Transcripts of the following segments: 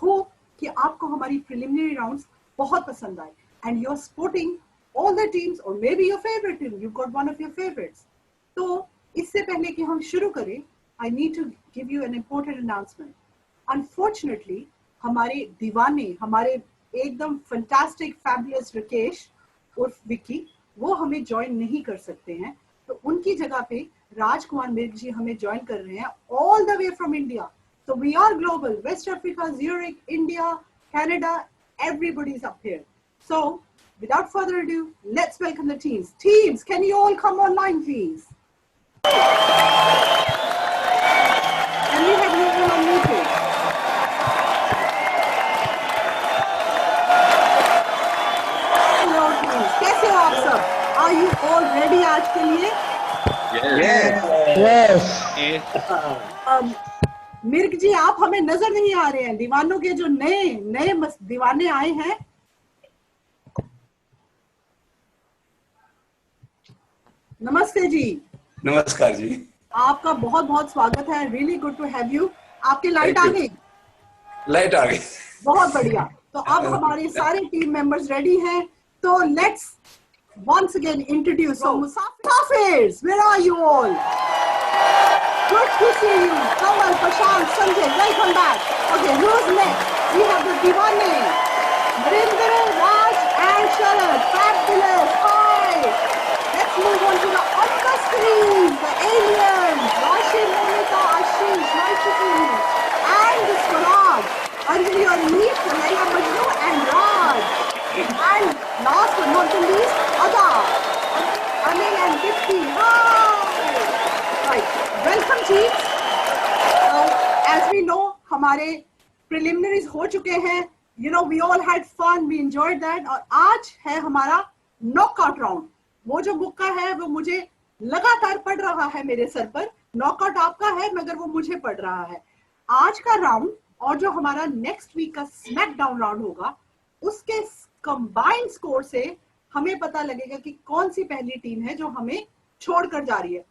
Hope कि आपको हमारी प्रिलिमिनरी राउंड्स बहुत पसंद आए and you are supporting all the teams or maybe your favorite team. You've got one of your favorites. तो इससे पहले कि हम शुरू करें, I need to give you an important announcement. Unfortunately, हमारे दीवाने, हमारे एकदम fantastic, fabulous राकेश उर्फ विक्की, वो हमें ज्वाइन नहीं कर सकते हैं. तो उनकी जगह पे राजकुमार मिर्ग जी हमें ज्वाइन कर रहे हैं all the way from India. So we are global. West Africa, Zurich, India, Canada, everybody's up here. So without further ado, let's welcome the teams. Teams, can you all come online, please? Can we have you all unmuted? Hello, teams. कैसे हो आप सब? Are you all ready आज के लिए? Yes. मिर्ग जी, आप हमें नजर नहीं आ रहे हैं. दीवानों के जो नए दीवाने आए हैं. नमस्ते जी. नमस्कार जी. आपका बहुत बहुत स्वागत है. Really good to have you. आपकी लाइट आ गई? लाइट आ गई. बहुत बढ़िया. तो अब हमारे सारे टीम मेंबर्स रेडी हैं. तो let's once again introduce our Musafirs. Where are you all? Good to see you. Kamal, Prashant, Sanjay, welcome back. Okay, who's next? We have the Divane, Narendra, Raj and Sharad. Fabulous. Hi. Let's move on to the screen. The aliens. Rashid, Monica, Ashish, nice to see you. And the Swaraj. Anjali and Neet, Laila Majnu and Raj. And last but not the least, Ada, Anil and Dipti. Hi. Right. Welcome teams. As we know, हमारे preliminaries हो चुके हैं. You know, we all had fun. We enjoyed that. और आज है हमारा knockout round. वो जो मुक्का है वो मुझे लगातार पड़ रहा है मेरे सर पर. नॉकआउट आपका है मगर वो मुझे पड़ रहा है. आज का राउंड और जो हमारा नेक्स्ट वीक का स्मैकडाउन राउंड होगा उसके कंबाइंड स्कोर से हमें पता लगेगा कि कौन सी पहली टीम है जो हमें छोड़कर जा रही है.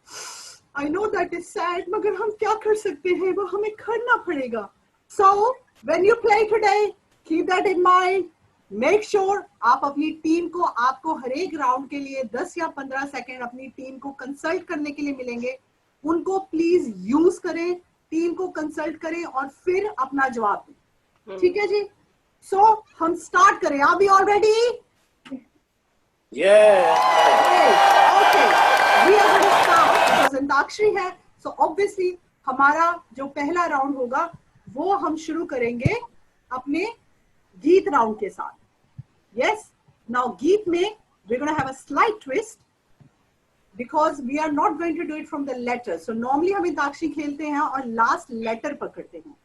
I know that is sad मगर हम क्या कर सकते हैं, वो हमें करना पड़ेगा. So when you play today keep that in mind. Make sure आप अपनी टीम को, आपको हर एक राउंड के लिए 10 या 15 सेकेंड अपनी टीम को कंसल्ट करने के लिए मिलेंगे. उनको प्लीज यूज करें, टीम को कंसल्ट करें और फिर अपना जवाब दें. ठीक है जी. सो हम स्टार्ट करें. Are we all ready? Okay, we are going to start. Antakshari है. सो ऑब्वियसली हमारा जो पहला राउंड होगा वो हम शुरू करेंगे अपने गीत राउंड के साथ. Yes. Now गीत में we're going to have a slight twist because we are not going to do it from the letter. So normally हम अंताक्षरी खेलते हैं और लास्ट लेटर पकड़ते हैं.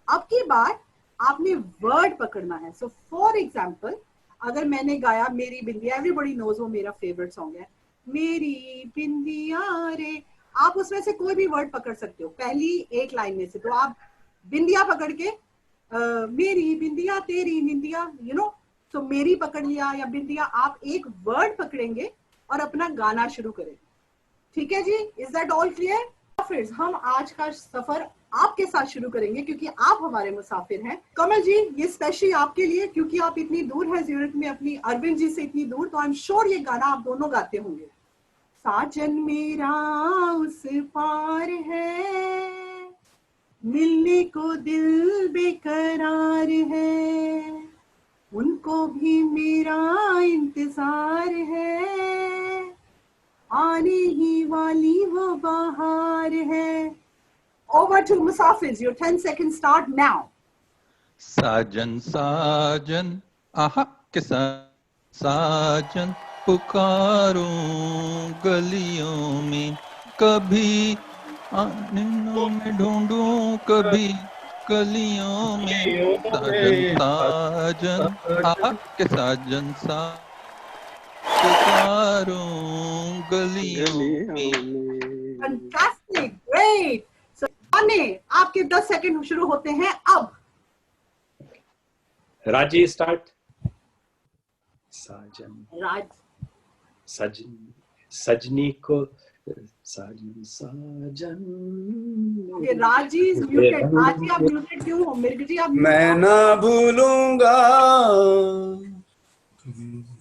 अब की बार आपने वर्ड पकड़ना है. So for example, अगर मैंने गाया मेरी बिंदिया, everybody knows वो मेरा फेवरेट सॉन्ग है. मेरी बिंदिया रे, आप उसमें से कोई भी वर्ड पकड़ सकते हो पहली एक लाइन में से. तो आप बिंदिया पकड़ के मेरी बिंदिया तेरी निंदिया, यू नो. तो मेरी पकड़ लिया या बिंदिया, आप एक वर्ड पकड़ेंगे और अपना गाना शुरू करेंगे. ठीक है जी. Is that all clear? फिर हम आज का सफर आपके साथ शुरू करेंगे क्योंकि आप हमारे मुसाफिर हैं. कमल जी, ये स्पेशली आपके लिए क्योंकि आप इतनी दूर हैं ज्यूरिख में अपनी अरविंद जी से इतनी दूर. तो आई एम श्योर ये गाना आप दोनों गाते होंगे. साजन मेरा उस पार है, मिलने को दिल बेकरार है, उनको भी मेरा इंतजार है, आने ही वाली वो बहार है. Over to Musafirs. Your 10 seconds start now. साजन साजन आहा के साजन पुकारूं गलियों में, कभी आंगनों में ढूंढूं, कभी गलियों में. साजन साजन आहा के साजन साजन पुकारूं गलियों में. Fantastic, great. So, आपके 10 सेकंड शुरू होते हैं अब. राजी स्टार्ट. साजन राज. सजनी को साजन साजन ओके, राजी इज म्यूटेड। राजी आप म्यूटेड क्यों हो? मिर्ग जी आप मैं ना भूलूंगा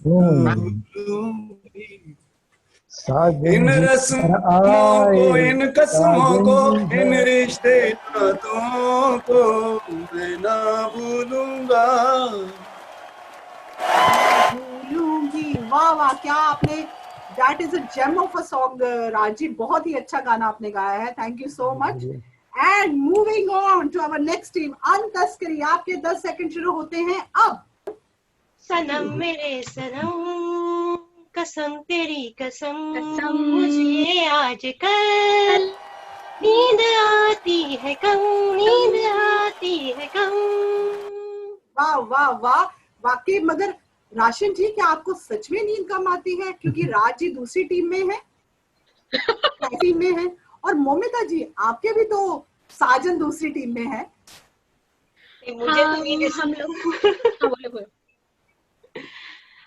भूलूंगी साजन इन जी घर रस्मों को, आए, इन कसमों साजन को, जी इन घर रिश्ते नातों को मैं ना भूलूंगा। भूलूंगी। वाह वाह, क्या आपने, that is a gem of a song Raji, बहुत ही अच्छा गाना आपने गाया है, thank you so much. And moving on to our next team, Antakshari. आपके 10 सेकंड शुरू होते हैं अब। सनम मेरे सनम, कसम तेरी कसम, मुझे आजकल नींद आती है कम, नींद आती है कम। वाह वाह वाह, वाकई। मगर राशन जी, क्या आपको सच में नींद कम आती है? क्योंकि राज जी दूसरी टीम में है, टीम में है, और मोमिता जी आपके भी तो साजन दूसरी टीम में है। मुझे तो नींद हम लोग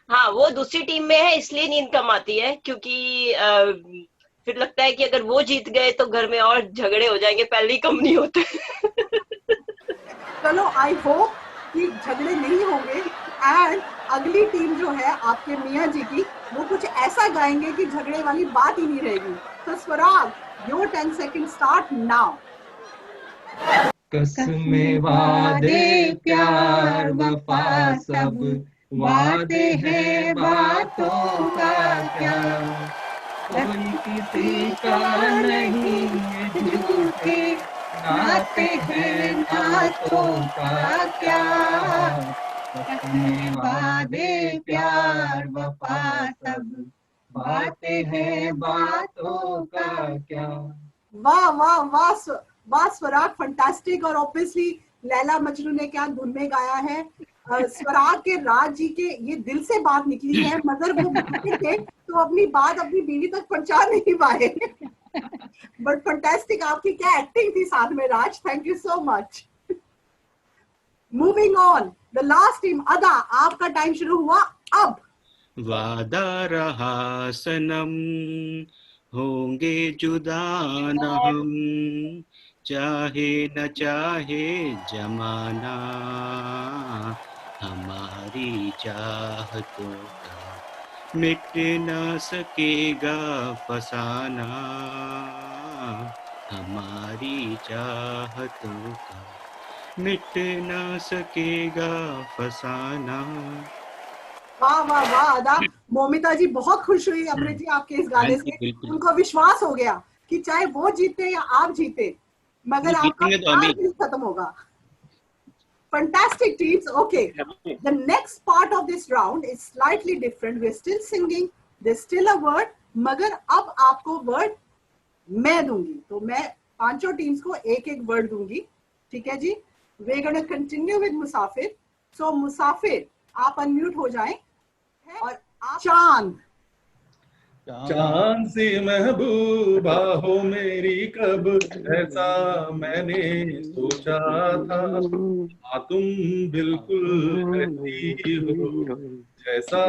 हाँ, वो दूसरी टीम में है इसलिए नींद कम आती है, क्योंकि फिर लगता है कि अगर वो जीत गए तो घर में और झगड़े हो जाएंगे, पहले ही कम नहीं होते। चलो, आई होप कि झगड़े नहीं होंगे। एंड अगली टीम जो है आपके मियाँ जी की, वो कुछ ऐसा गाएंगे कि झगड़े वाली बात ही नहीं रहेगी। तो स्वराग, योर 10 सेकंड स्टार्ट नाउ। कसमें वादे प्यार वफा सब वादे हैं बातों का क्या, कोई किसी का नहीं ये झूठे नाते हैं नातों का क्या, कसमें वादे प्यार वफा सब बातें हैं बातों का क्या। वाह वाह वाह, वाह स्वराग, फंटास्टिक। और ऑब्वियसली लैला मजनू ने क्या धुन में गाया है। स्वराग के, राज जी के ये दिल से बात निकली है, मगर वो बीवी थे तो अपनी बात अपनी बीवी तक पहुंचा नहीं पाए। बट फंटास्टिक, आपकी क्या एक्टिंग थी साथ में Raj, thank you so much. Moving on, the last team Ada, आपका टाइम शुरू हुआ अब। वादा रहा सनम, होंगे जुदा न हम, चाहे न चाहे जमाना, हमारी चाहतों का मिट न सकेगा फसाना, हमारी चाहतों का मिट न सकेगा फसाना। वाह वाह वाह अदा। मोमिता जी बहुत खुश हुई अमृत जी आपके इस गाने से, बिल्कुल। उनको विश्वास हो गया कि चाहे वो जीते या आप जीते, मगर आपका जीतेंगे तो हम ही। प्यार नहीं खत्म होगा। Fantastic teams. Okay, the next part of this round is slightly different. We're still singing. There's still a word. मगर अब आपको वर्ड मैं दूंगी, तो मैं पांचों टीम्स को एक एक वर्ड दूंगी, ठीक है जी। We're gonna continue with Musafir. So मुसाफिर, आप अनम्यूट हो जाएं और आप चांद। चांद सी महबूबा हो मेरी कब, ऐसा मैंने सोचा था, हाँ तुम बिल्कुल ऐसी हो जैसा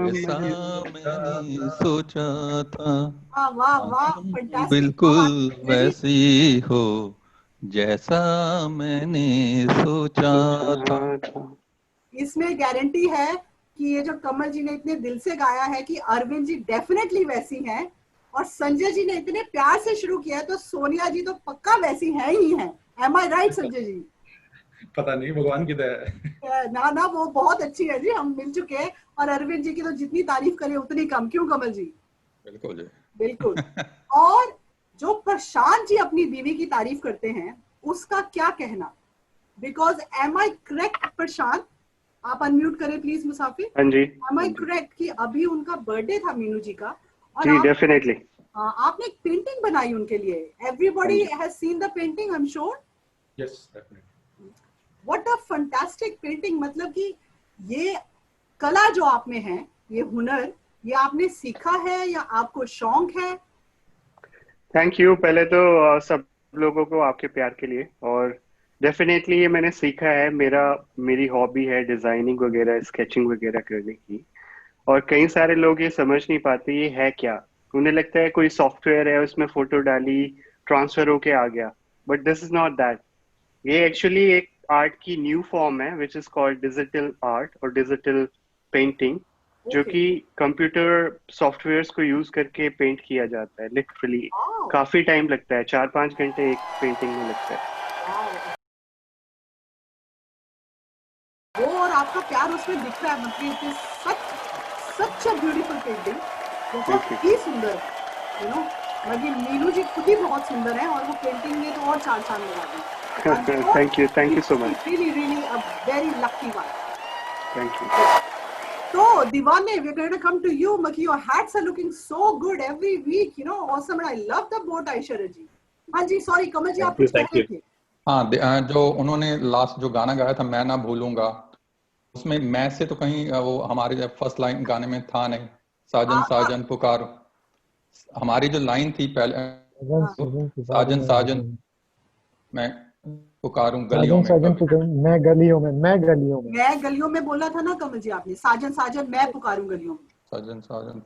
जैसा मैंने सोचा था, वाह वाह वाह, तुम फंटास्टिक। बिल्कुल वैसी हो जैसा मैंने सोचा था। इसमें गारंटी है कि ये जो कमल जी ने इतने दिल से गाया है कि अरविंद जी डेफिनेटली वैसी हैं, और संजय जी ने इतने प्यार से शुरू किया है तो सोनिया जी तो पक्का वैसी है ही है। एम आई राइट संजय जी? पता नहीं, भगवान की दया है। ना ना, वो बहुत अच्छी है जी, हम मिल चुके हैं। और अरविंद जी की तो जितनी तारीफ करे उतनी कम, क्यों कमल जी? बिल्कुल जी। बिल्कुल। और जो प्रशांत जी अपनी बीवी की तारीफ करते हैं उसका क्या कहना? बिकॉज एम आई करेक्ट प्रशांत? आप अनम्यूट करें प्लीज मुसाफिर। हाँ जी। एम आई करेक्ट कि अभी उनका बर्थडे था मीनू जी का, और जी डेफिनेटली। आपने एक पेंटिंग बनाई उनके लिए। Everybody has seen the painting, I am sure. Yes definitely. What a fantastic painting. मतलब कि ये कला जो आप में है, ये हुनर, ये आपने सीखा है या आपको शौक है? थैंक यू पहले तो सब लोगों को आपके प्यार के लिए, और डेफिनेटली ये मैंने सीखा है। मेरी हॉबी है डिजाइनिंग वगैरह, स्केचिंग वगैरह करने की, और कई सारे लोग ये समझ नहीं पाते ये है क्या। उन्हें लगता है कोई सॉफ्टवेयर है, उसमें फोटो डाली, ट्रांसफर होके आ गया। But this is not that. ये एक्चुअली एक आर्ट की न्यू फॉर्म है which is called digital art और डिजिटल पेंटिंग, जो कि कंप्यूटर सॉफ्टवेयर्स को यूज करके पेंट किया जाता है। लिटरली काफी टाइम लगता है, 4-5 घंटे एक पेंटिंग में लगता है। वो और आपका प्यार उसमें दिख रहा है, मतलब सच अ ब्यूटीफुल पेंटिंग, बहुत ही सुंदर, यू नो। मतलब मीनू जी खुद ही बहुत सुंदर है और वो पेंटिंग में तो और चार चांद लगा दी। Thank you so much. Really a very lucky one. Thank you. So Divane, we're going to come to you. Maki, your hats are looking so good every week, you know, awesome, and I love the bow tie, Sharat ji. हाँ जी, sorry कमल जी, आप कुछ कह रहे थे। हाँ, जो उन्होंने last जो गाना गाया था मैं ना भूलूंगा, उसमें मैं से तो कहीं वो हमारे फर्स्ट लाइन गाने में था नहीं, साजन साजन पुकार। हमारी जो लाइन थी पहले, साजन साजन मैं पुकारूं गलियों में, मैं गलियों में बोला था ना कमल जी आपने, साजन साजन मैं पुकारूं गलियों में, साजन साजन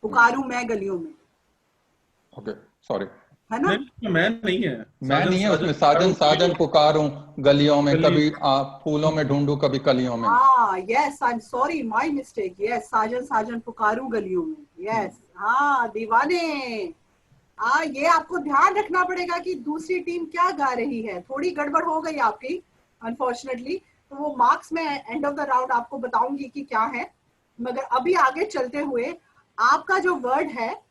पुकारूं मैं गलियों में। ओके सॉरी, है ना? मैं नहीं है, मैं नहीं है उसमें, साजन साजन पुकारूं गलियों में, कभी फूलों में ढूंढूं कभी कलियों में। हाँ, yes, I am sorry, my mistake, yes, साजन साजन पुकारूं गलियों में, यस। हाँ दीवाने, ये आपको ध्यान रखना पड़ेगा कि दूसरी टीम क्या गा रही है। थोड़ी गड़बड़ हो गई आपकी अनफॉर्चुनेटली, तो वो मार्क्स में एंड ऑफ द राउंड आपको बताऊंगी कि क्या है। मगर अभी आगे चलते हुए आपका जो वर्ड है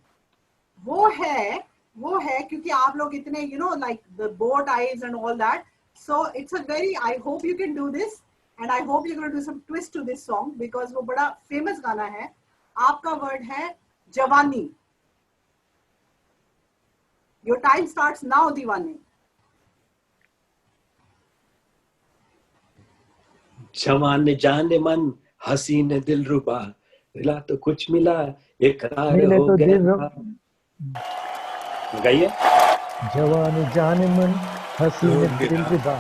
वो है क्योंकि आप लोग इतने you know like the bow ties and all that, so it's a very, I hope you can do this and I hope you can do some twist to this song because वो बड़ा famous गाना है। आपका word है जवानी। Your time starts now, दीवाने। जवान जाने मन हसीन दिलरुबा, मिला तो कुछ मिला इकरार मिले हो तो गया। गाइए। जवान जाने मन हसीन दिलरुबा,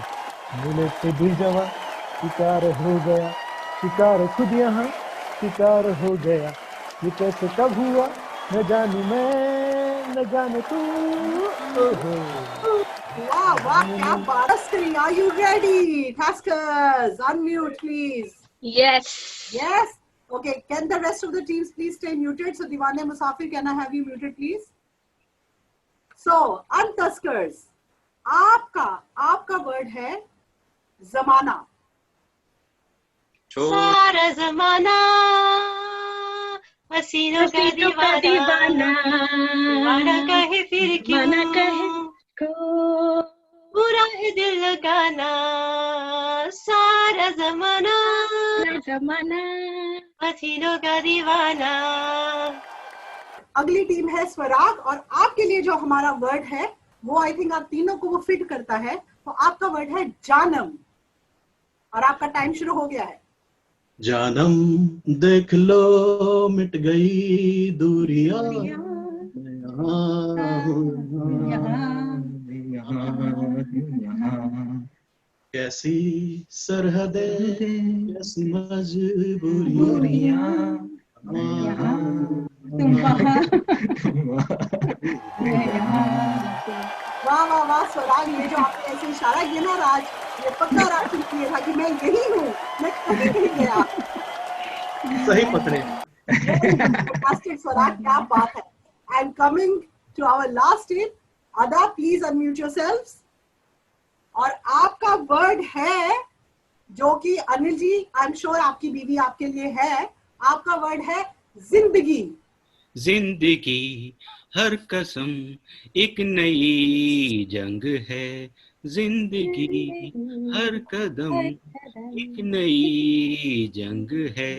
मिले तो दिल जवा शिकार हो गया, शिकार खुद यहाँ शिकार हो गया, ये कैसे कब हुआ न जानू मैं न जाने तू। वाह वाह, क्या बात है। Are you ready? Taskers, unmute please. Yes. Yes. Okay, can the rest of the teams please stay muted? So Diwane Musafir, can I have you muted please? So, Untuskers, आपका वर्ड है जमाना। सारा जमाना हसीनों का दीवाना, दीवाना कहे फिर क्यों, पूरा है दिल लगाना, सारा जमाना हसीनों का दीवाना। अगली टीम है स्वराग और आपके लिए जो हमारा वर्ड है वो आई थिंक आप तीनों को वो फिट करता है। तो आपका वर्ड है जानम और आपका टाइम शुरू हो गया है। जानम देख लो मिट गई दूरियां, कैसी सरहदें कैसी मजबूरियां, वाह वाह वाह स्वराग, ये जो आपने ऐसे इशारा किया ना राज, ये पक्का राज किया था कि मैं यही हूँ, मैं कहीं नहीं गया। सही पकड़े। Fantastic, स्वराग, क्या बात है। I'm coming to our last team. Ada, please unmute yourselves. और आपका वर्ड है जो कि Anil ji I am sure आपकी बीवी आपके लिए है, आपका वर्ड है जिंदगी। जिंदगी हर कसम एक नई जंग है, जिंदगी हर कदम एक नई जंग है,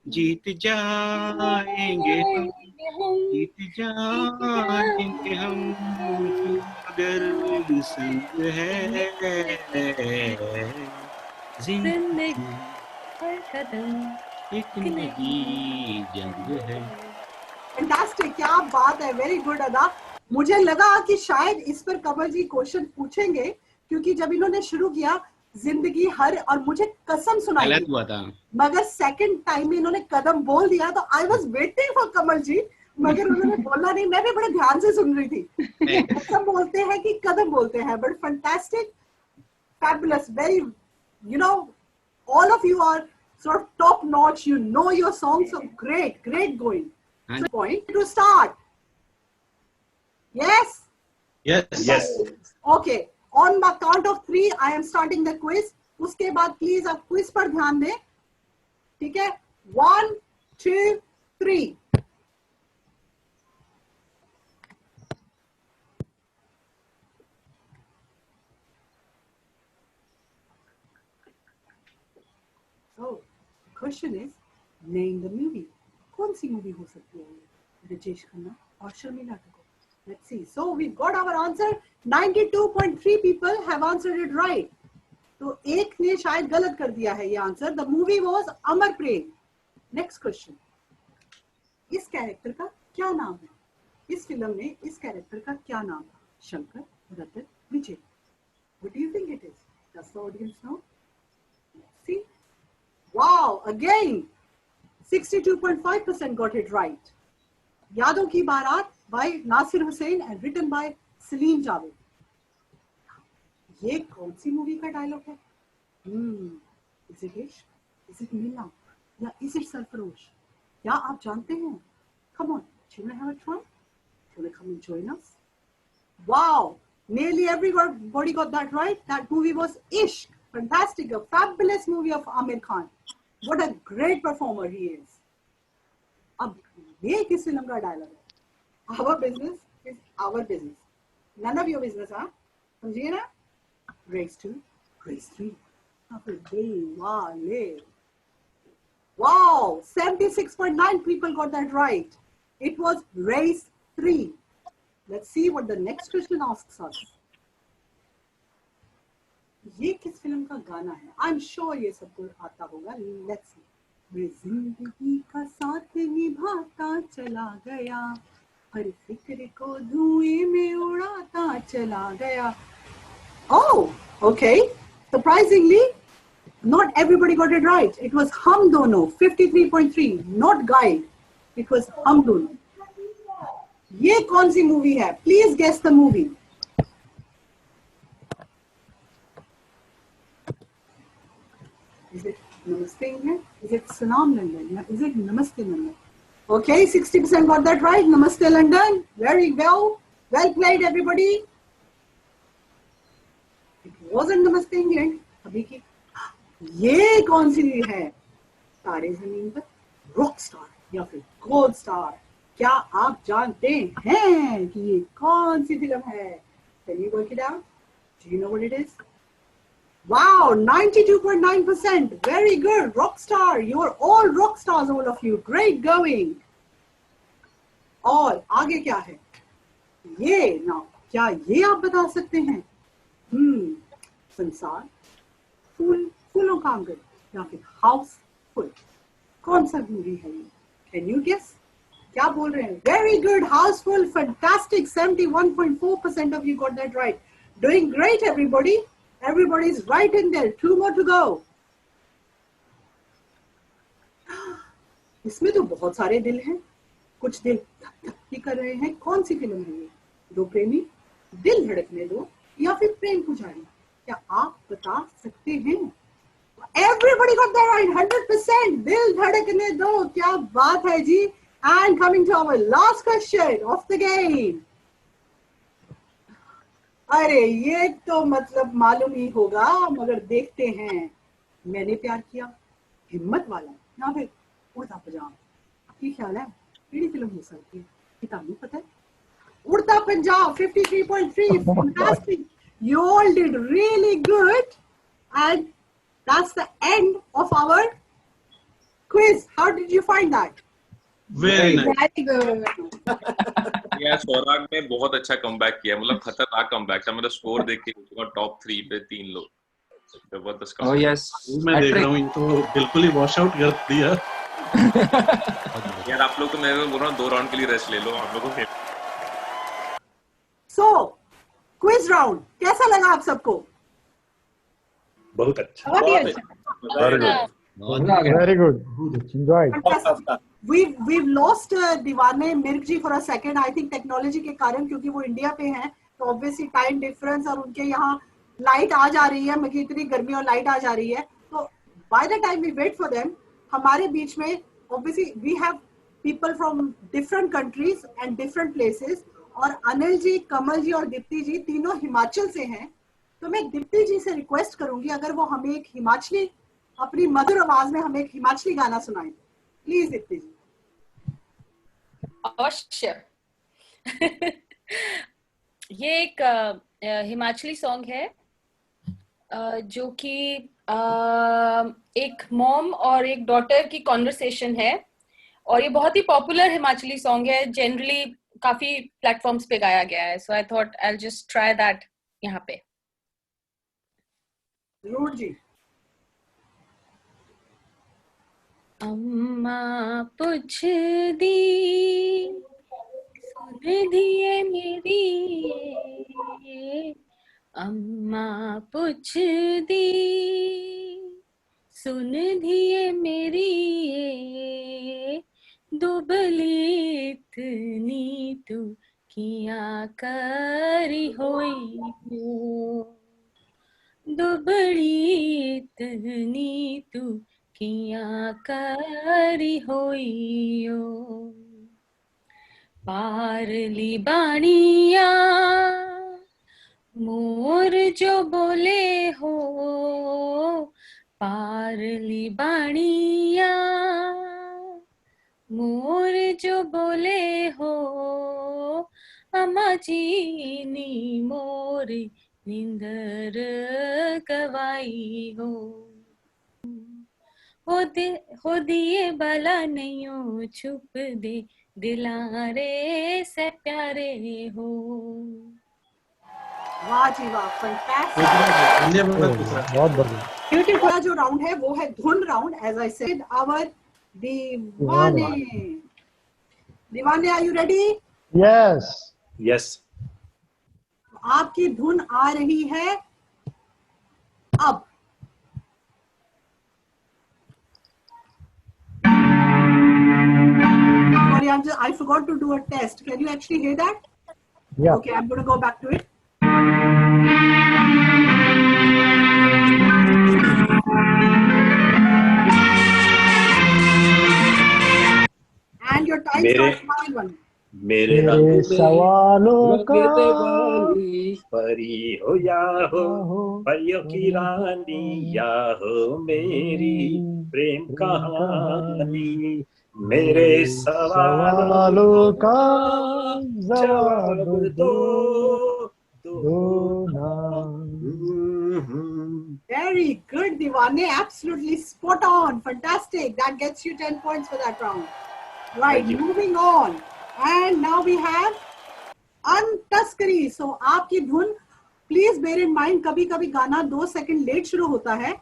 जीत जाएंगे हम, जीत जाएंगे हम, मगर संग है, जिंदगी हर कदम एक नई जंग है। फैंटास्टिक, क्या बात है, वेरी गुड अदा। मुझे लगा कि शायद इस पर कमल जी क्वेश्चन पूछेंगे क्योंकि जब इन्होंने शुरू किया जिंदगी हर और मुझे कसम सुनाई गलत हुआ था, मगर सेकंड टाइम में इन्होंने कदम बोल दिया तो आई वाज वेटिंग फॉर कमल जी मगर उन्होंने बोला नहीं, मैं भी बड़े ध्यान से सुन रही थी। सब बोलते हैं कि कदम बोलते हैं, but fantastic, fabulous, very, you know, all of you are sort of top notch, you know your song, so great going. So point to start. Yes? Yes. Okay, on my count of 3 I am starting the quiz. उसके बाद please आप quiz पर ध्यान दें, ठीक है? 1 2 3। So, question is, name the movie. कौन सी movie हो सकती है? राजेश खन्ना और Sharmila Tagore. Let's see. So we've got our answer. 92.3 people have answered it right. तो एक ने शायद गलत कर दिया है ये answer. The movie was Amar Prem. Next question. इस कैरेक्टर का क्या नाम है? इस फिल्म में इस कैरेक्टर का क्या नाम था? शंकर, रतन, विजय। What do you think it is? Does the audience know? Let's see. Wow, again 62.5% got it right. यादों की बारात by Nasir Hussain and written by Salim Javed. ये कौन सी मूवी का डायलॉग है? Is it Ish? Is it Mila? या is it सरफरोश? क्या आप जानते हैं? Come on, do you want to have a try? Do you want to come and join us? Wow, nearly everybody got that right. That movie was Ishq. Fantastic, a fabulous movie of Amir Khan. What a great performer he is. अब ये किस film का dialogue है? Our business is our business. None of your business, हाँ? समझिए ना? Race 2, race 3. Wow, 76.9 people got that right. It was race 3. Let's see what the next question asks us. ये किस फिल्म का गाना है? I'm sure ये सबको आता होगा. Let's see. मैं जिंदगी का साथ निभाता चला गया, हर फिक्र को धुएं में उड़ाता चला गया. Oh, okay. Surprisingly, not everybody got it right. It was Hum Dono, 53.3, not Guide. It was Hum Dono. ये कौन सी मूवी है? Please guess the movie. Is it Namaste England? Is it Salam London? Is it Namaste London? Okay, 60% got that right. Namaste London. Very well. Well played, everybody. It wasn't Namaste England. अभी की ये कौन सी है? तारे ज़मीन पर, rock star या फिर गोल्ड स्टार? क्या आप जानते हैं कि ये कौन सी फिल्म है? Can you work it out? Do you know what it is? Wow, 92.9%. Very good. Rockstar. You're all rock stars, all of you. Great going. और आगे क्या है? ये ना, क्या ये आप बता सकते हैं? संसार, फूलों का आंगन या फिर हाउसफुल? कौन सा मूवी है ये? Can you guess? क्या बोल रहे हैं? Very good. Houseful. Fantastic. 71.4% of you got that right. Doing great, everybody. Everybody's right in there. 2 more to go. इसमें तो बहुत सारे दिल हैं. कुछ दिल धक धक भी कर रहे हैं. कौन सी फिल्म है ये? दो प्रेमी, दिल धड़कने दो या फिर प्रेम पुजारी? क्या आप बता सकते हैं? Everybody got that right. 100%. दिल धड़कने दो. क्या बात है जी. And coming to our last question of the game. अरे ये तो मतलब मालूम ही होगा, मगर देखते हैं. मैंने प्यार किया, हिम्मत वाला या फिर उड़ता पंजाब? आपकी ख्याल है केड़ी फिल्म हो सकती है? किताब में पता है? उड़ता Punjab. 53.3. Fantastic. You all did really good, and that's the end of our quiz. How did you find that? Very nice. Very good. यार सौराग ने बहुत अच्छा कमबैक किया, मतलब खतरनाक कमबैक था. मेरा स्कोर देख के टॉप 3 पे 3 लोग. जबरदस्त Oh yes. मैं देख रहा हूँ इनको बिल्कुल ही वॉश आउट कर दिया. यार आप लोग तो मैं बोल रहा हूँ 2 राउंड के लिए रेस्ट ले लो आप लोगों को. So, quiz round कैसा लगा आप सबको? बहुत अच्छा. बहुत ही अच्छा. Very good. Enjoyed. we've lost दीवाने मिर्ग जी for a second. I think technology के कारण, क्योंकि वो इंडिया पे हैं, तो obviously time difference और उनके यहाँ लाइट आ जा रही है, मुझे इतनी गर्मी और लाइट आ जा रही है, तो by the time we wait for them, हमारे बीच में obviously we have people from different countries and different places, और अनिल जी, कमल जी और दीप्ति जी तीनों हिमाचल से हैं, तो मैं दीप्ति जी से रिक्वेस्ट करूंगी अगर वो हमें एक हिमाचली, अपनी मधुर आवाज में हमें एक हिमाचली गाना सुनाएं, प्लीज दीप्ति जी। अवश्य। ये एक हिमाचली सॉन्ग है जो कि एक मॉम और एक डॉटर की कॉन्वर्सेशन है, और ये बहुत ही पॉपुलर हिमाचली सॉन्ग है, जनरली काफी प्लेटफॉर्म्स पे गाया गया है, so I thought I will just try that यहाँ पे। जरूर जी। अम्मा पूछ दी सुन दिए मेरी, अम्मा पूछ दी सुन दिए मेरी, दुबली इतनी तू किया करी होई हो, दुबली इतनी तू किया करी होइयो, पारली बाणिया मोर जो बोले हो, पारली बाणिया मोर जो बोले हो, अम्मा जी नी मोर निंदर गवाई हो दिए बाला नहीं छुप दे दिलारे से प्यारे हो। वाह जी वाह, फैंटास्टिक, बहुत बढ़िया। ब्यूटीफुल। जो राउंड है वो है धुन round, as I said, our Deewane. Deewane, are you ready? Yes yes. आपकी धुन आ रही है अब। Sorry, I forgot to do a test. Can you actually hear that? Yeah. Okay, I'm going to go back to it. And your time starts now in 1. मेरे सवालों का परी हो या हो, परियों की रानी या हो मेरी प्रेम कहानी, मेरे सवालों का जवाब दो ना। Very good, Divane. Absolutely spot on. Fantastic. That gets you 10 points for that round. Right, moving on. And now we have Antaskari. So, आपकी धुन, please bear in mind, कभी कभी गाना 2 सेकंड लेट शुरू होता है,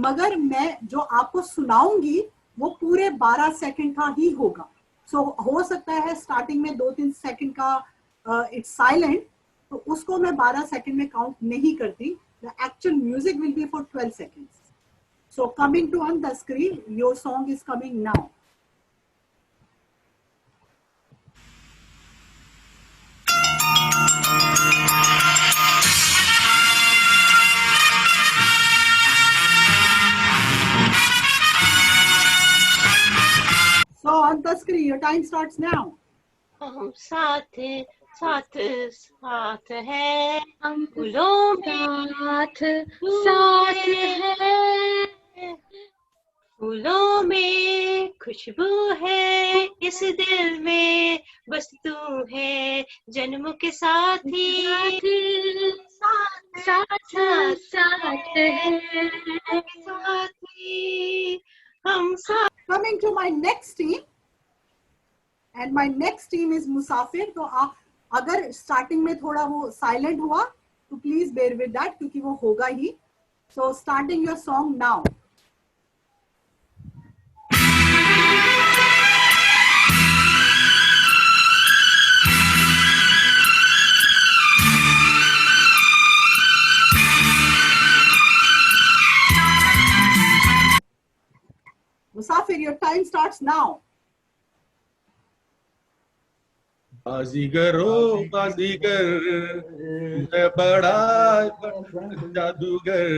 मगर मैं जो आपको सुनाऊंगी वो पूरे 12 सेकंड का ही होगा। So, हो सकता है स्टार्टिंग में 2-3 सेकंड का इट्स साइलेंट, तो उसको मैं 12 सेकंड में काउंट नहीं करती। The actual music will be for 12 seconds. So, coming to Antaskari, your song is coming now. So, Antaskari, your time starts now. हम साथ साथ साथ है, हम फूलों में साथ है, फूलों में खुशबू है, इस दिल में बस तू है, जन्मों के साथी साथ साथ साथ है, साथी हम साथ। Coming to my next team, and my next team is मुसाफिर। तो आप अगर स्टार्टिंग में थोड़ा वो साइलेंट हुआ तो प्लीज बेयर विद दैट, क्योंकि वो होगा ही। So starting your song now. Musafir, your time starts now. बाजीगर ओ बाजीगर, मैं बड़ा जादूगर,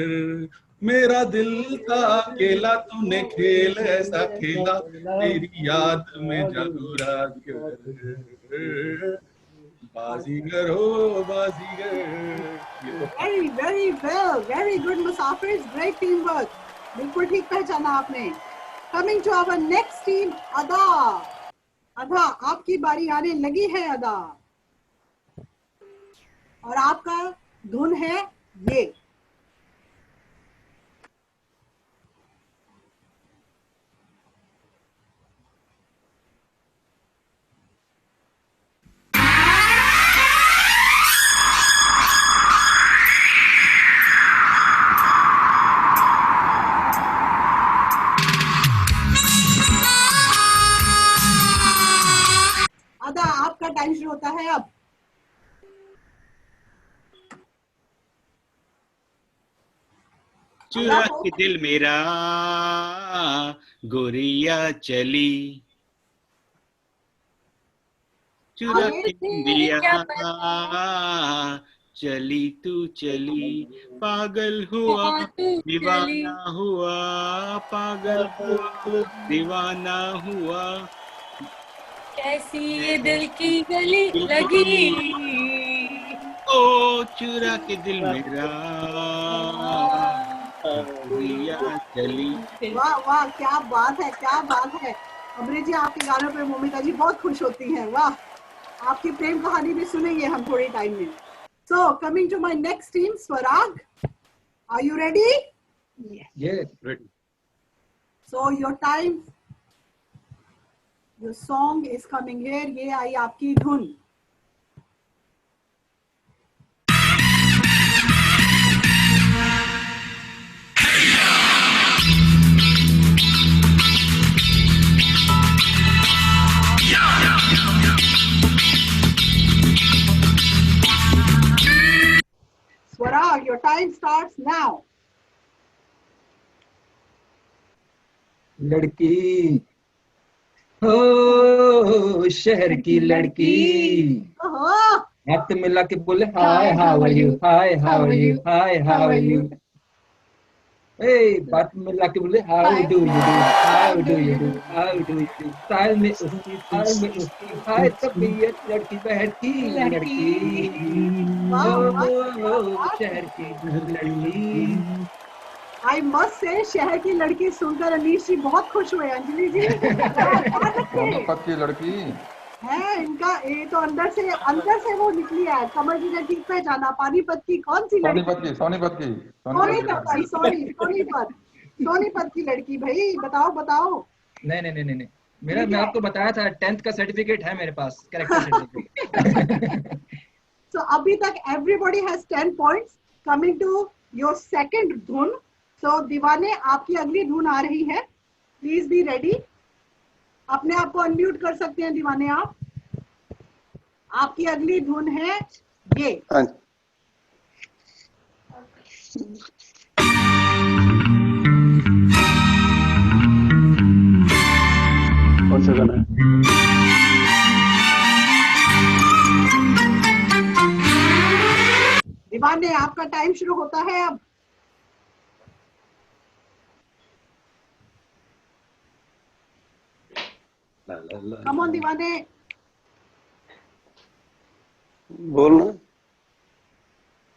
मेरा दिल था अकेला, तूने खेल ऐसा खेला, तेरी याद में जागू रात भर। बाजीगर हो बाजीगर। Very well, very good Musafirs, great teamwork. बिल्कुल ठीक पहचाना आपने. Coming to our next team, अदा. अदा, आपकी बारी आने लगी है अदा. और आपका धुन है ये. अदा, आपका टाइम शुरू होता है अब. चुरा के दिल मेरा गोरिया चली, चुरा के दिया चली तू चली, पागल हुआ दीवाना हुआ, पागल हुआ दीवाना हुआ, कैसी ये दिल की गली लगी, ओ चुरा के दिल मेरा गोरिया चली। वाह वाह, क्या बात है, क्या बात है. अमृत जी, आपके गानों पे मोमिता जी बहुत खुश होती हैं. वाह, आपकी प्रेम कहानी भी सुनेंगे हम थोड़ी टाइम में. So, coming to my next team, Swarag, are you ready? Yes, ready. So your time, the song is coming here. ये आई आपकी धुन. Swarag, your time starts now. लड़की हो शहर की लड़की, ओहो, हाथ मिला के बोले hi how are you, hi how are you, hi how are you. ए बात मिला के बोले how do you do, how do you do, how do you do. Style में उसकी, स्टाइल में उसकी, हाय तबीयत लड़की बैठी लड़की, हो शहर की लड़की. I must say, शहर की लड़की सुनकर अनीश जी बहुत खुश हुए. अंजलि जी, सोनीपत की लड़की है इनका, ये तो अंदर से वो निकली है. कमर जी ने ठीक पहचाना. पानीपत की कौन सी लड़की? सोनीपत की सोनीपत की लड़की. भाई बताओ. नहीं, मैं आपको बताया था 10th का सर्टिफिकेट है मेरे पास, कैरेक्टर सर्टिफिकेट. So अभी तक everybody has 10 points. Coming to your second धुन. So दीवाने, आपकी अगली धुन आ रही है. Please be ready. अपने आप को अनम्यूट कर सकते हैं दीवाने आप. आपकी अगली धुन है ये. कौन सा गाना है? दीवाने, आपका टाइम शुरू होता है अब. Come on दीवाने. बोलना.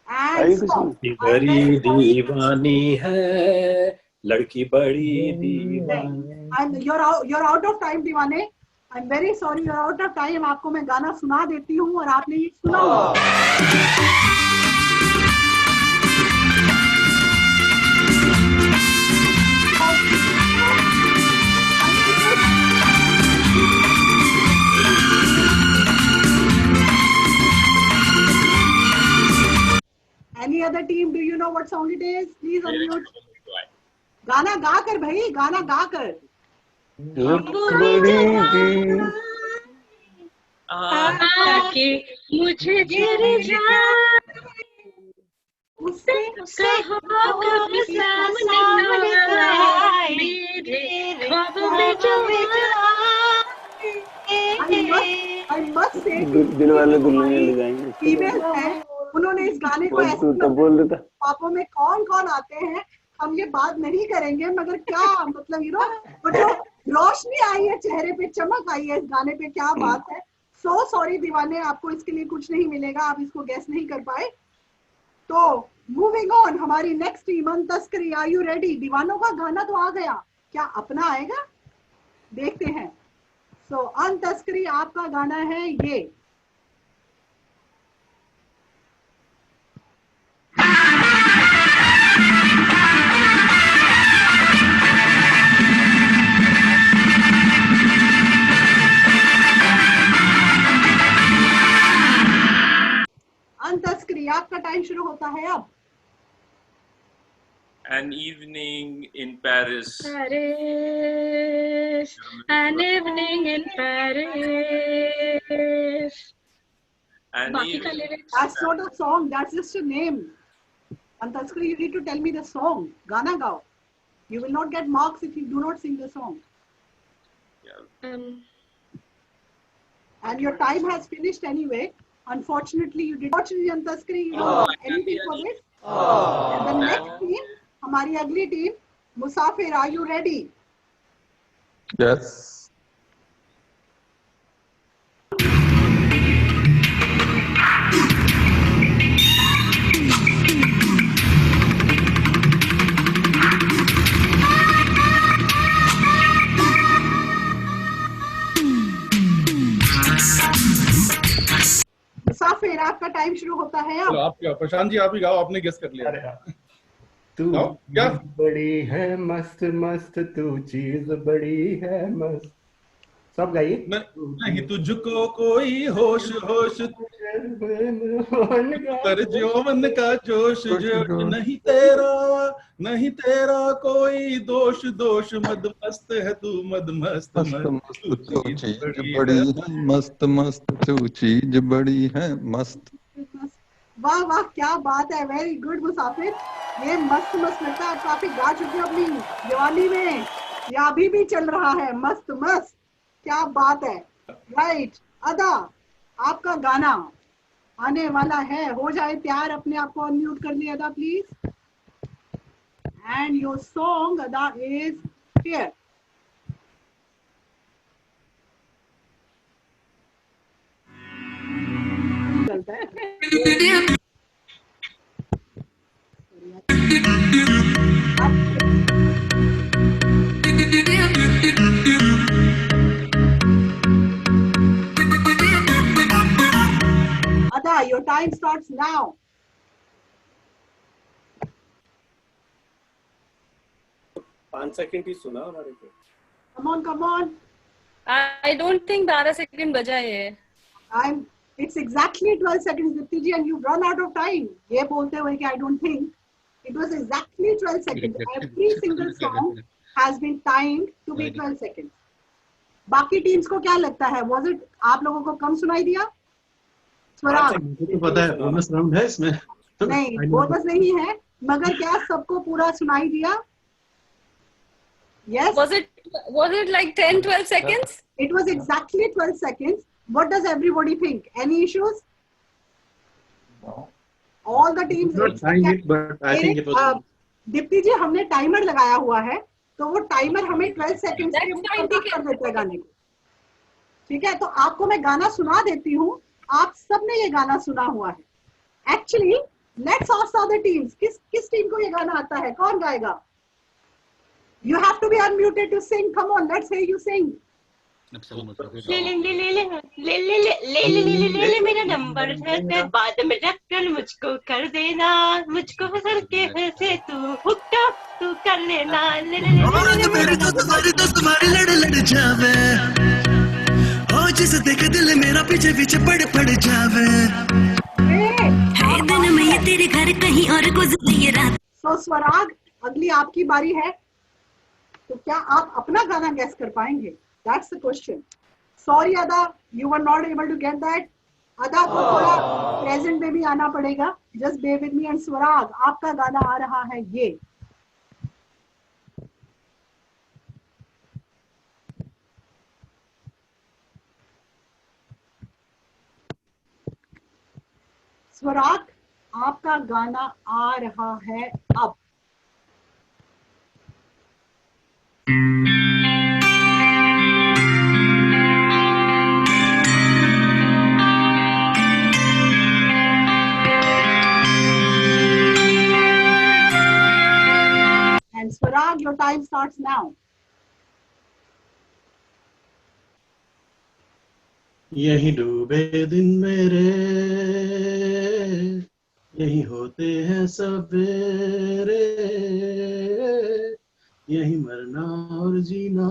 And stop. बड़ी दीवानी है लड़की, बड़ी दीवानी. And you're out of time दीवाने. I'm very sorry, you're out of time. आपको मैं गाना सुना देती हूँ और आपने ये सुना होगा. Any other team, do you know what song it is? Please unmute. गाना गा कर भाई, गाना गा कर. आके मुझे तेरे जान उससे कहो कभी सामने आए, मेरे ख्वाबों में जो I must say दिल वाले दुल्हनिया ले जाएंगे। फीमेल है, उन्होंने इस गाने को ऐसे बोल देता पापों में कौन कौन आते हैं हम ये बात नहीं करेंगे, मगर क्या मतलब वो जो रोशनी आई है चेहरे पे, चमक आई है इस गाने पे, क्या बात है। सो सॉरी दीवाने, आपको इसके लिए कुछ नहीं मिलेगा, आप इसको गेस नहीं कर पाए। तो मूविंग ऑन, हमारी next team Antakshari, are you ready? दीवानों का गाना तो आ गया, क्या अपना आएगा? देखते हैं। सो अनतस्करी, आपका गाना है ये। अनतस्करी, आपका टाइम शुरू होता है अब। An evening in Paris. Paris, an evening in Paris. An बाकी का evening. lyrics. That's not a song, that's just a name. Antaskari, you need to tell me the song. Gana gao. You will not get marks if you do not sing the song. And your time has finished anyway. Unfortunately, you did. Unfortunately, Antaskari, you don't get anything for this. And the next team, हमारी अगली team Musafir, are you ready? Yes. मुसाफिर, आपका time शुरू होता है अब। आप क्या प्रशांत जी, आप ही गाओ, आपने गेस कर लिया। तू क्या बड़ी है मस्त मस्त, तू चीज बड़ी है मस्त। सब गाइए। नहीं तुझको कोई होश होश, कर यौवन का जोश जोश, नहीं तेरा कोई दोष दोष, मद मस्त है तू मद मस्त मस्त, तू चीज बड़ी है मस्त मस्त, तू चीज बड़ी है मस्त। वाह वाह, क्या बात है, वेरी गुड मुसाफिर। ये मस्त मस्त लगता है, आप काफी गा चुके हो अपनी जवानी में, या अभी भी चल रहा है मस्त मस्त, क्या बात है। राइट, अदा, आपका गाना आने वाला है, हो जाए तैयार, अपने आप को अनम्यूट कर लिया अदा प्लीज। एंड योर सॉन्ग अदा इज हियर। चलता है। Ada, your time starts now. पाँच सेकंड ही सुना हमारे को। Come on, come on. I don't think 12 second बजा है। It's exactly 12 seconds, Dipti ji, and you've run out of time. ये बोलते हुए कि I don't think. It was exactly 12 seconds. Every single song has been timed to be 12 seconds. बाकी teams को क्या लगता है? Was it आप लोगों को कम सुनाई दिया? स्वराज, तो पता है बोनस राउंड है इसमें। नहीं बोनस नहीं है, मगर क्या सबको पूरा सुनाई दिया? Yes. Was it like 10-12 seconds? It was exactly 12 seconds. What does everybody think? Any issues? No. All the teams. Not signed it, but I think it was. Deepti जी, हमने टाइमर लगाया हुआ है, तो वो टाइमर हमें 12 सेकंड्स के ऊपर कर देता है गाने को। ठीक है, तो आपको मैं गाना सुना देती हूँ, आप सबने ये गाना सुना हुआ है। Actually, let's ask other teams. किस टीम को ये गाना आता है? कौन गाएगा? You have to be unmuted to sing. Come on, let's hear you sing. ले मेरा नंबर है, बाद में रखकर मुझको कर देना, मुझको पसंद के वैसे तू हुक्का तू कर लेना। मेरे दोस्त तुम्हारे लड़ जावे, ओ जिसे देख दिल मेरा पीछे पीछे पड़ जावे, दिन में ये तेरे घर कहीं और गुजरी रात। So स्वराग, अगली आपकी बारी है, तो क्या आप अपना गाना गैस कर पाएंगे? That's the question. Sorry Ada, you were not able to get that. Ada को थोड़ा प्रेजेंट में भी आना पड़ेगा. Just bear with me. And स्वराग, आपका गाना आ रहा है ये। स्वराग, आपका गाना आ रहा है अब। And Swarag, your time starts now. यही डूबे दिन मेरे, यही होते हैं सवेरे, यही मरना और जीना,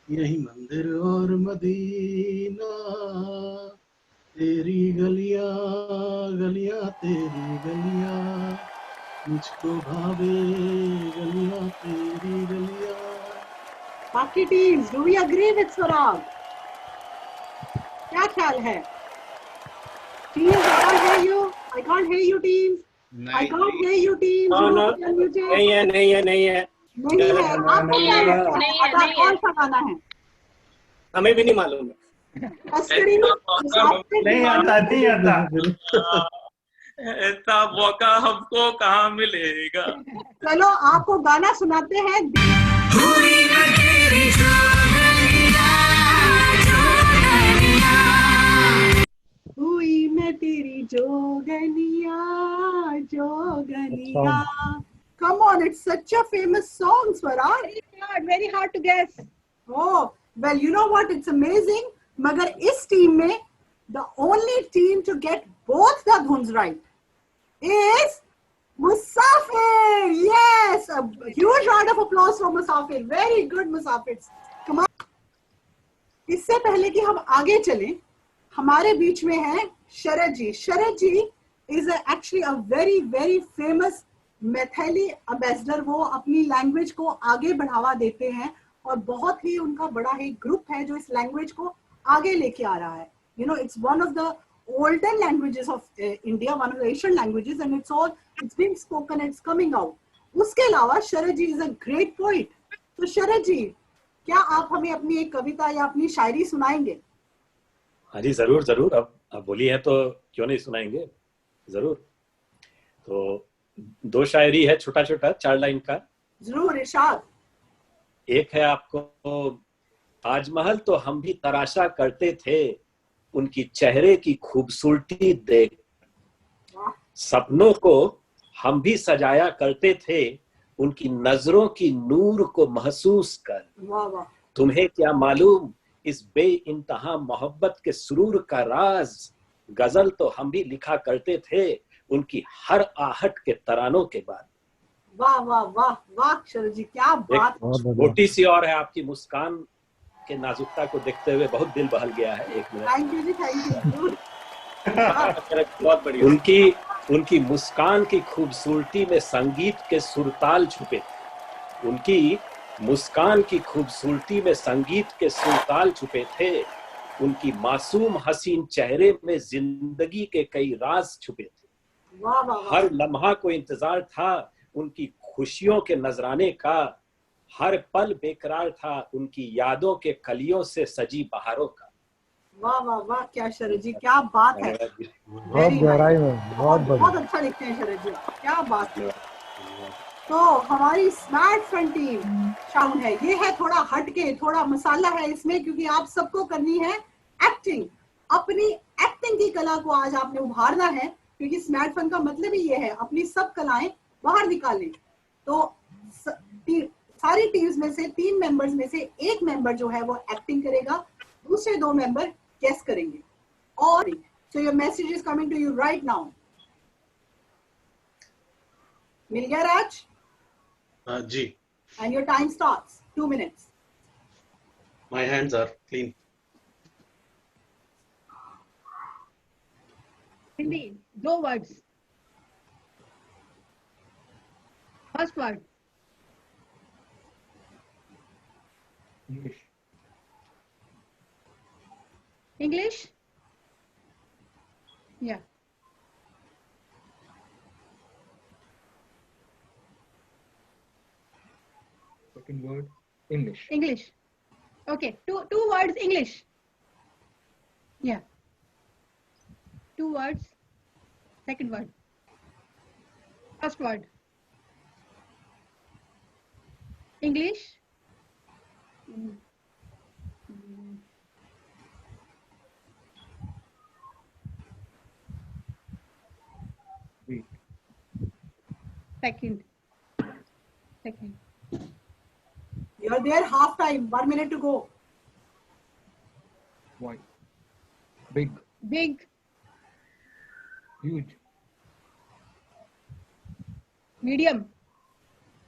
यही मंदिर और मदीना, तेरी गलियां गलियां तेरी गलियां, मुझको भावे गलियां तेरी गलियां। बाकी teams, do we agree with Swarag? क्या ख्याल है? Teams, I can't hear you. I can't hear you, teams. I can't hear you, teams. No, You no, have to unmute it. नहीं है, नहीं है, नहीं है। नहीं है। आपको क्या लगता है? आपका कौन सा गाना है? हमें भी नहीं मालूम है। तस्करी नहीं आता, नहीं आता। ऐसा मौका हमको कहाँ मिलेगा? चलो आपको गाना सुनाते हैं। हुई मैं तेरी Jogania Jogania. Come on, it's such a famous song, Swarag. Very hard to guess. Oh, well, you know what? It's amazing. मगर इस टीम में the only team to get both the dhuns right is Musafir. Yes, a huge round of applause for Musafir. Very good, Musafir. Come on. इससे पहले कि हम आगे चलें, हमारे बीच में है शरद जी। शरद जी is actually a very very famous Maithili ambassador. वो अपनी लैंग्वेज को आगे बढ़ावा देते हैं और बहुत ही उनका बड़ा ही ग्रुप है जो इस लैंग्वेज को आगे लेके आ रहा है। You know, it's one of the older languages of India, one of the Asian languages, and it's being spoken and it's coming out. उसके अलावा शरद जी is a great poet. तो शरद जी, क्या आप हमें अपनी एक कविता या अपनी शायरी सुनाएंगे? हाँ जी, जरूर जरूर। अब बोली है तो क्यों नहीं सुनाएंगे, जरूर। तो दो शायरी है, छोटा छोटा 4 लाइन का। जरूर, इरशाद। एक है आपको, ताजमहल तो हम भी तराशा करते थे, उनकी चेहरे की खूबसूरती देख, सपनों को हम भी सजाया करते थे, उनकी नजरों की नूर को महसूस कर। वाह वाह। तुम्हें क्या मालूम इस बेइंतहा मोहब्बत के सुरूर का राज, गजल तो हम भी लिखा करते थे, उनकी हर आहट के तरानों के बाद। वाह वाह वाह वाह शरद जी, क्या बात। छोटी सी और है, आपकी मुस्कान के नाजुकता को देखते हुए बहुत दिल बहल गया है। एक मिनट। थैंक यू जी, थैंक यू। बहुत बढ़िया। उनकी मुस्कान की खूबसूरती में संगीत के सुरताल छुपे थे, उनकी मुस्कान की खूबसूरती में संगीत के सुरताल छुपे थे, उनकी मासूम हसीन चेहरे में जिंदगी के कई राज छुपे थे। वाह वाह वाह। हर लम्हा को इंतजार था उनकी खुशियों के नजराने का, हर पल बेकरार था उनकी यादों के कलियों से सजी बहारों का। वाह वाह वाह, क्या शरद जी, क्या बात है। बहुत गहराई में, बहुत अच्छा लिखते हैं शरद जी, क्या बात है। तो हमारी स्मार्ट फन टीम शामिल है। ये है थोड़ा हटके, थोड़ा मसाला है इसमें, क्योंकि आप सबको करनी है एक्टिंग। अपनी एक्टिंग की कला को आज आपने उभारना है, क्योंकि स्मार्ट फन का मतलब ही ये है अपनी सब कलाएं बाहर निकालें। तो सारी टीम्स में से 3 मेंबर्स में से एक मेंबर जो है वो एक्टिंग करेगा, दूसरे 2 मेंबर गेस करेंगे। और so your message is coming to you right now. मिल गया राज? जी। And your time starts. 2 minutes. My hands are clean. Hindi, 2 words. First word. English? Yeah. Second word, English. English. Okay, two words English. Yeah. 2 words. Second word. First word. English. Second. You're there, half time, 1 minute to go. Wide. Big. Big. Huge. Medium.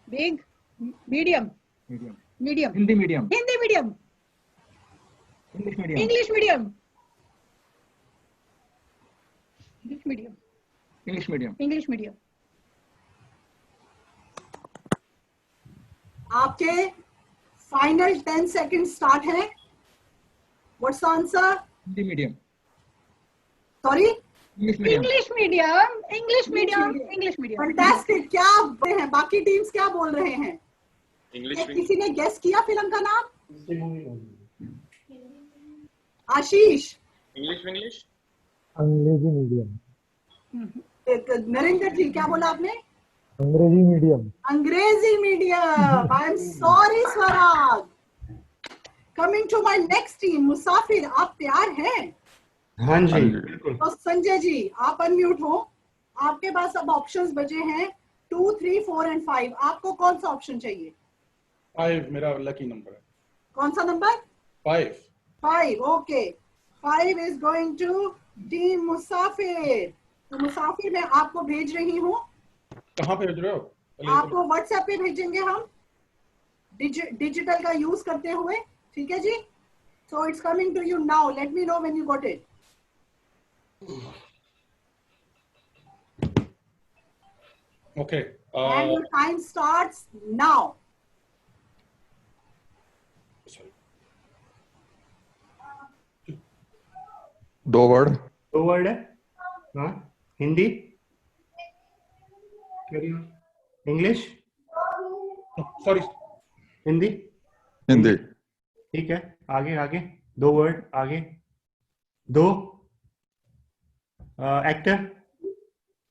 Big. Medium. Medium. Medium. Hindi medium. Hindi medium. English medium. English medium. English medium. English medium. English medium. आपके final 10 second start है. What's the answer? Hindi medium. Sorry? English medium. English medium. English medium. English medium. Fantastic. क्या बोल रहे हैं बाकी teams, क्या बोल रहे हैं? इंग्लिश में किसी ने गेस किया फिल्म का नाम? आशीष. English Angrezi medium. नरेंद्र जी, क्या बोला आपने? Angrezi medium. Angrezi medium. I am sorry Swaraj. Coming to my next team, Musafir, आप तैयार हैं? हाँ जी. तो संजय जी, आप अनम्यूट हो. आपके पास अब ऑप्शंस बचे हैं 2, 3, 4 एंड 5. आपको कौन सा ऑप्शन चाहिए? 5 मेरा लकी नंबर है. कौन सा number? 5. Okay. 5 is going to team Musafir. तो मुसाफिर मैं आपको भेज रही हूँ. कहाँ भेज रहे हो? आपको व्हाट्सएप पे भेजेंगे हम, डिजिटल का यूज करते हुए. ठीक है जी. So it's coming to you now. Let me know when you got it. Okay. And your time starts now. दो वर्ड. 2 वर्ड है. हाँ. हिंदी. इंग्लिश. सॉरी. हिंदी. हिंदी. ठीक है. आगे 2 वर्ड आगे. 2. एक्टर.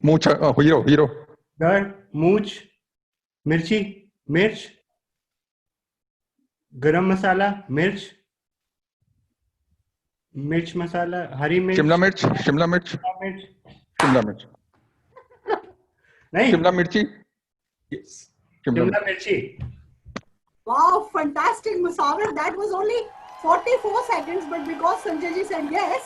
मूछ. हीरो. डर. मूछ. मिर्ची. मिर्च. गरम मसाला. मिर्च. मिर्च मसाला. हरी मिर्च. शिमला मिर्च. नहीं. शिमला मिर्ची. शिमला मिर्ची. Wow, fantastic, Musafir. That was only 44 seconds, but because Sanjay ji said yes,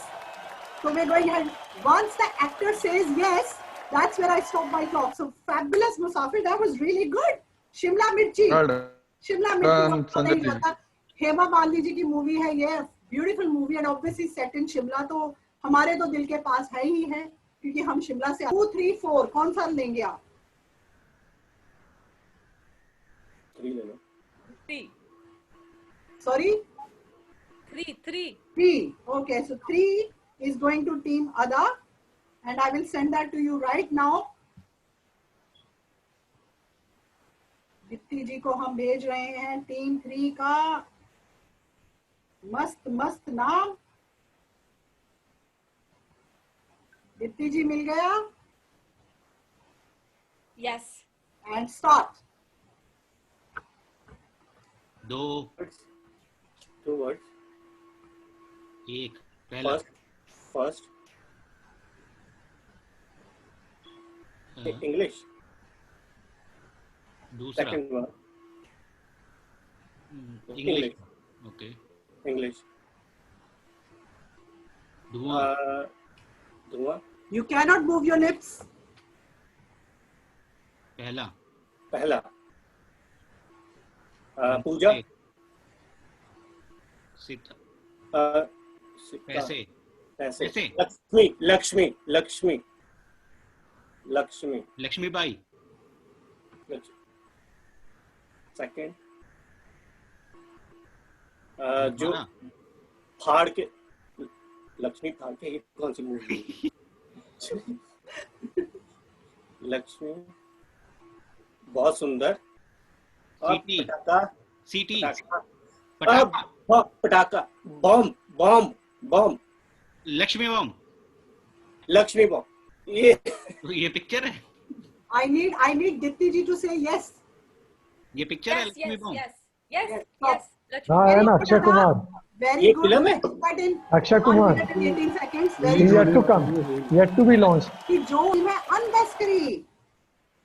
so we're going ahead. Once the actor says yes, that's where I stop my clock. So fabulous, Musafir. That was really good. Shimla Mirchi. Shimla Mirchi. Hema Malini ji की movie है ये. Beautiful movie and obviously set in Shimla. तो हमारे तो दिल के पास है ही है, क्योंकि हम शिमला से. 2, 3, 4 कौन सा लेंगे आप? 3 ले लो. 3. Sorry? 3. Okay, so 3 is going to team Ada, and I will send that to you right now. Deepti जी को हम भेज रहे हैं टीम 3 का मस्त नाम. दीप्ति जी मिल गया? Yes. And start. 2 words. 1. पहला. First. English. दूसरा. Second word. English. Okay. English. धुआं. You cannot move your lips. पहला. पूजा. पैसे. लक्ष्मी. लक्ष्मीबाई. सेकंड. जो फाड़ के लक्ष्मी फाड़ के ये कौन सी मूवी? लक्ष्मी. बहुत सुंदर. सीटी. पटाखा. बॉम्ब. लक्ष्मी बम. लक्ष्मी बॉम्ब। ये पिक्चर है। I need Dipti ji to say yes. ये पिक्चर है लक्ष्मी बॉम्ब। Yes. हाँ है ना, Akshay Kumar. Very good. Film है? That in Akshay 1 Kumar. minute and 18 seconds. Very Yet good. to come, yet to be launched. कि जो है अनतस्करी,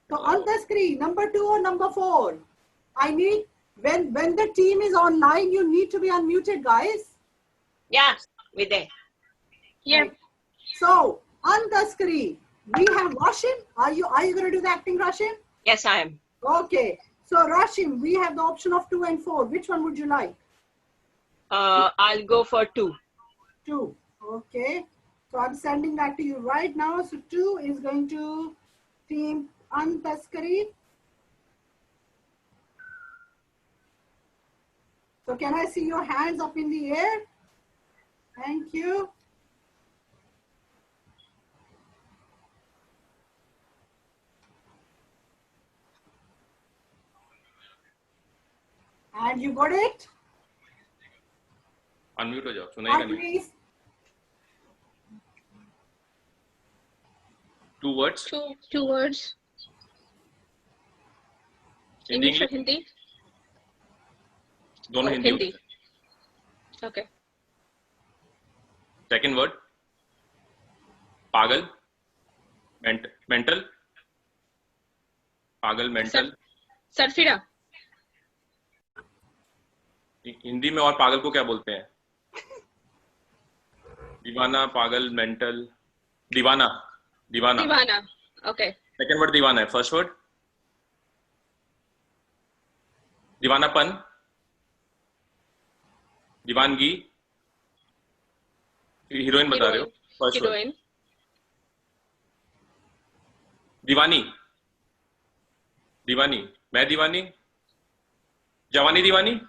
तो अनतस्करी number 2 or number 4? I need when the team is online, you need to be unmuted, guys. Yeah, we there. Yeah. So Antaskari, we have Rashim. Are you going to do the acting, Rashim? Yes, I am. Okay. So Rashim, we have the option of 2 and 4. Which one would you like? I'll go for 2. 2. Okay. So I'm sending that to you right now. So 2 is going to team Antaskari. So can I see your hands up in the air? Thank you. And you got it? Unmute हो जाओ, सुनाई नहीं। Please. 2 words। Two words. English or Hindi? दोनों Hindi. Hindi. Okay. Second word पागल, mental, पागल, mental. Sarfira. Hindi में और पागल को क्या बोलते हैं? दीवाना, पागल, मेंटल, दीवाना। दीवाना। Okay. सेकंड वर्ड दीवाना है। फर्स्ट वर्ड दीवानापन, दीवानगी। हीरोइन बता रहे हो? First word Heroine. दीवानी, दीवानी, मैं दीवानी, जवानी दीवानी।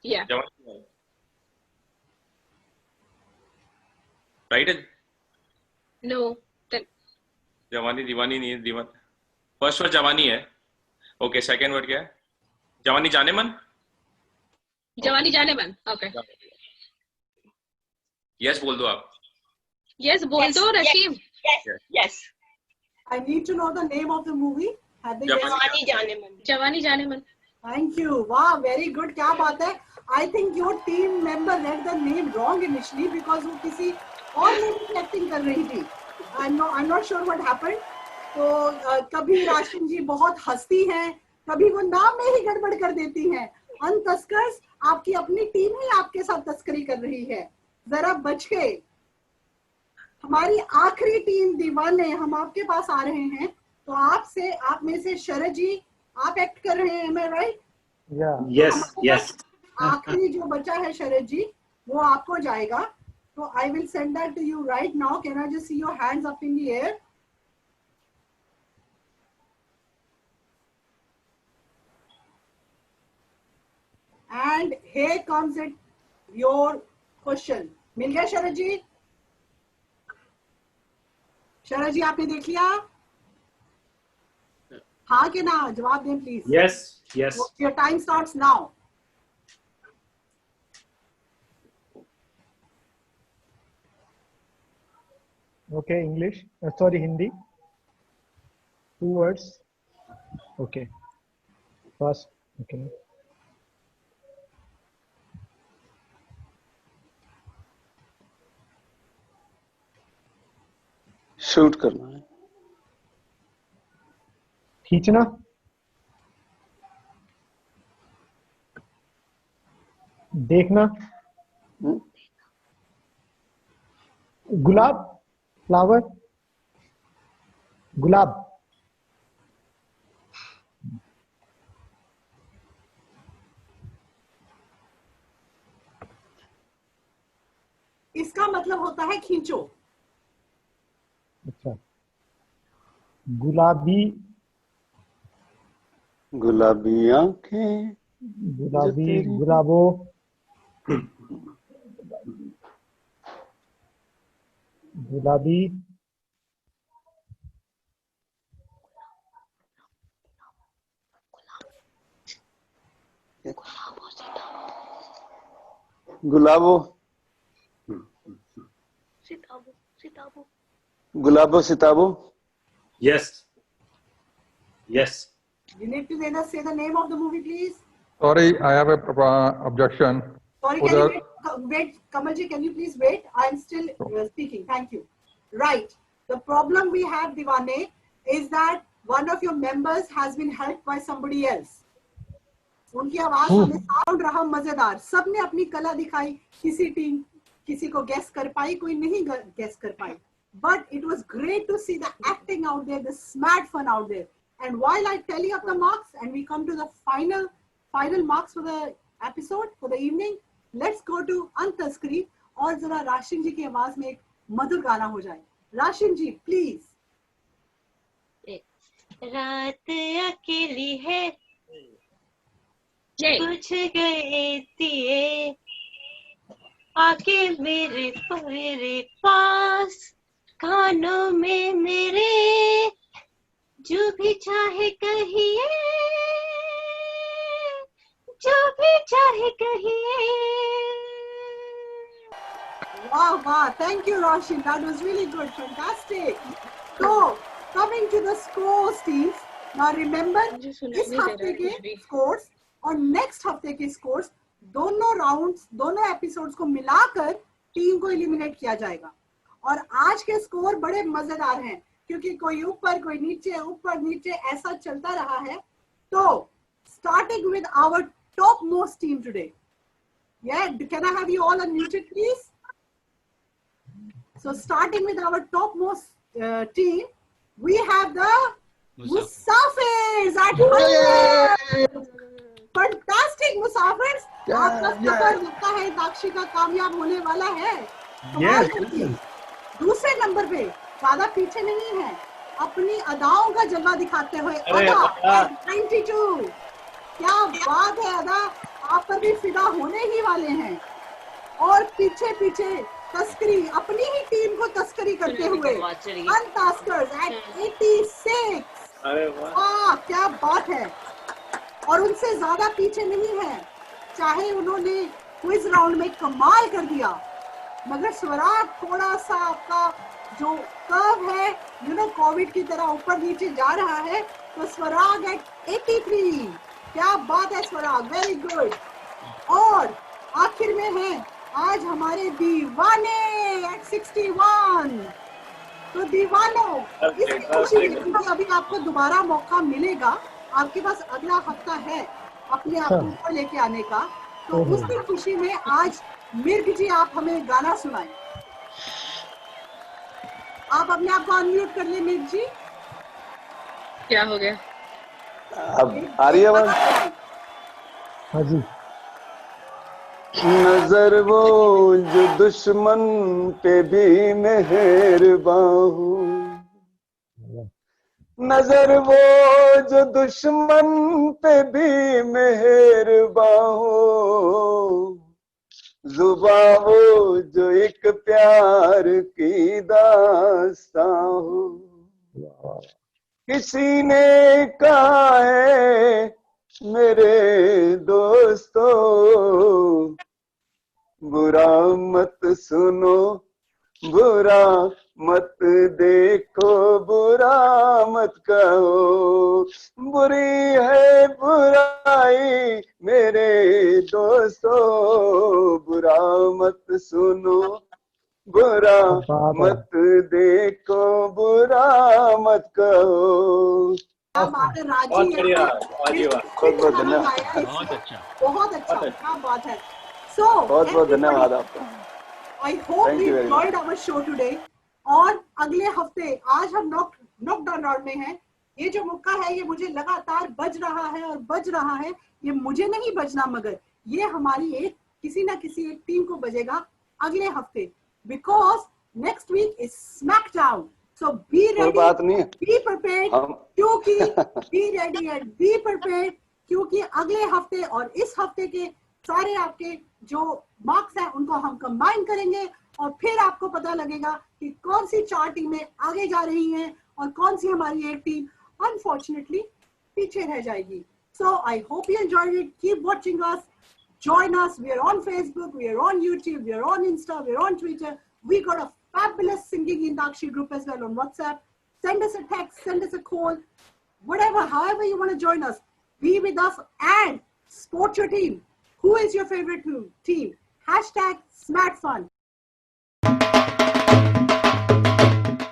Yeah. जवानी राइट है। No. Then जवानी दीवानी नहीं है, दीवान। फर्स्ट वर्ड जवानी है। ओके, सेकंड वर्ड क्या है? जवानी जाने मन। जवानी जाने मन। Okay. यस बोल दो आप। Yes, बोल दो रशीम। Yes. I need to know the name of the movie. Have they guessed? जवानी जाने मन। जवानी जाने मन। Thank you. Wow, very good. क्या बात है? I think your team member read the name wrong initially because वो किसी और movie की acting कर रही थी. I'm not sure what happened. तो कभी राशिम जी बहुत हंसती हैं, कभी वो नाम में ही गड़बड़ कर देती हैं. अनतस्कर्स, आपकी अपनी टीम ही आपके साथ तस्करी कर रही है. जरा बच के. हमारी आखिरी टीम दीवाने, हम आपके पास आ रहे हैं. तो आप में से शरद जी, आप एक्ट कर रहे हैं, am I right? Yes. आखिरी जो बचा है शरद जी, वो आपको जाएगा. तो I will send that to you right now. Can I just see your hands up in the air? And here comes it, your question. मिल गया शरद जी? शरद जी आपने देख लिया? हाँ कि ना? जवाब दें please. Yes. Your time starts now. Okay, English. Sorry, Hindi. 2 words. Okay. First. Okay. Shoot करना है। खींचना। देखना। गुलाब, फ्लावर, गुलाब। इसका मतलब होता है खींचो. अच्छा, गुलाबी, गुलाबी आंखें, गुलाबी, गुलाबो, गुलाबी, गुलाबो, सिताबो। गुलाबो Sitabo. Yes. Yes. You need to say the name of the movie, please. Sorry, I have a objection. Sorry, can you wait? Kamalji, can you please wait? I'm still speaking. Thank you. Right. The problem we have, Diwane, is that one of your members has been helped by somebody else. उनकी आवाज हमें sound रहा मजेदार. सबने अपनी कला दिखाई. किसी टीम किसी को गेस कर पाई, कोई नहीं गेस कर पाई. But it was great to see the acting out there, the smart fun out there. And while I tell you up the marks, and we come to the final marks for the episode for the evening, let's go to अंतस्क्री और जरा ration जी की आवाज में एक मधुर गाना हो जाए. Rashin ji, please. रात अकेली है, कुछ गए दिए, आके मेरे पास, कानों में मेरे, जो भी चाहे कहिए, जो भी चाहे कहिए. Wow, thank you, Roshan. That was really good. Fantastic. So, coming to the scores, teams. Now remember, इस हफ्ते के scores और next हफ्ते के scores, दोनों rounds, दोनों episodes को मिलाकर टीम को eliminate किया जाएगा. और आज के स्कोर बड़े मजेदार हैं, क्योंकि कोई ऊपर कोई नीचे, ऊपर नीचे ऐसा चलता रहा है. तो starting with our topmost team today. Yeah, can I have you all unmuted, please? So starting with our topmost team, we have the Musafirs at home. Fantastic Musafirs. आपका सफर लगता है दाक्षी का कामयाब होने वाला है. दूसरे नंबर पे ज्यादा पीछे नहीं है, अपनी अदाओं का जलवा दिखाते हुए अदा 92. क्या बात है अदा, आप पर भी फिदा होने ही वाले हैं. और पीछे पीछे तस्करी, अपनी ही टीम को तस्करी करते हुए अनटास्कर्स एट 86. वाह, क्या बात है. और उनसे ज्यादा पीछे नहीं है, चाहे उन्होंने क्विज राउंड में कमाल कर दिया, मगर स्वराग थोड़ा सा आपका जो कर्व है, कोविड की तरह ऊपर नीचे जा रहा है. तो स्वराग एट 83. क्या बात है स्वराग, वेरी गुड. और आखिर में है आज हमारे दीवाने एट 61. तो दीवानों, इसकी खुशी में अभी आपको दोबारा मौका मिलेगा. आपके पास अगला हफ्ता है अपने आप को लेके आने का. तो उसकी खुशी में आज मिर्ग जी आप हमें गाना सुनाएं. आप अपने आप को अनम्यूट कर ले मिर्ग जी. क्या हो गया? अब आ रही है आवाज? हाँ जी. नजर वो जो दुश्मन पे भी मेहरबान हो, नजर वो जो दुश्मन पे भी मेहरबान हो, जुबां वो जो एक प्यार की दास्तां हो. किसी ने कहा है मेरे दोस्तों, बुरा मत सुनो, बुरा मत देखो, बुरा मत कहो, बुरी है बुराई मेरे दोस्तों, बुरा मत सुनो, बुरा मत देखो, बुरा मत कहो. बहुत बढ़िया, बहुत धन्यवाद. बहुत अच्छा, क्या बात है. बहुत बहुत धन्यवाद आपका. I hope you enjoyed our show today. और अगले हफ्ते, आज हम नॉकडाउन राउंड में हैं. ये जो मौका है ये मुझे लगातार बज रहा है और बज रहा है. ये मुझे नहीं बजना, मगर ये हमारी एक किसी ना किसी एक टीम को बजेगा अगले हफ्ते. Because next week is SmackDown. So be ready, be prepared, क्योंकि be ready and be prepared, क्योंकि अगले हफ्ते और इस हफ्ते के सारे आपके जो मार्क्स हैं उनको हम कंबाइन करेंगे और फिर आपको पता लगेगा कि कौन सी 4 टीमें आगे जा रही हैं और कौन सी हमारी एक टीम अनफॉर्चुनेटली पीछे रह जाएगी. So I hope you enjoyed it. Keep watching us. Join us. We are on Facebook. We are on YouTube. We are on Insta. We are on Twitter. We got a fabulous singing in Dakshi group as well on WhatsApp. Send us a text, send us a call, whatever, however you want to join us. Be with us and support your team. Who is your favorite team? #SmartFun.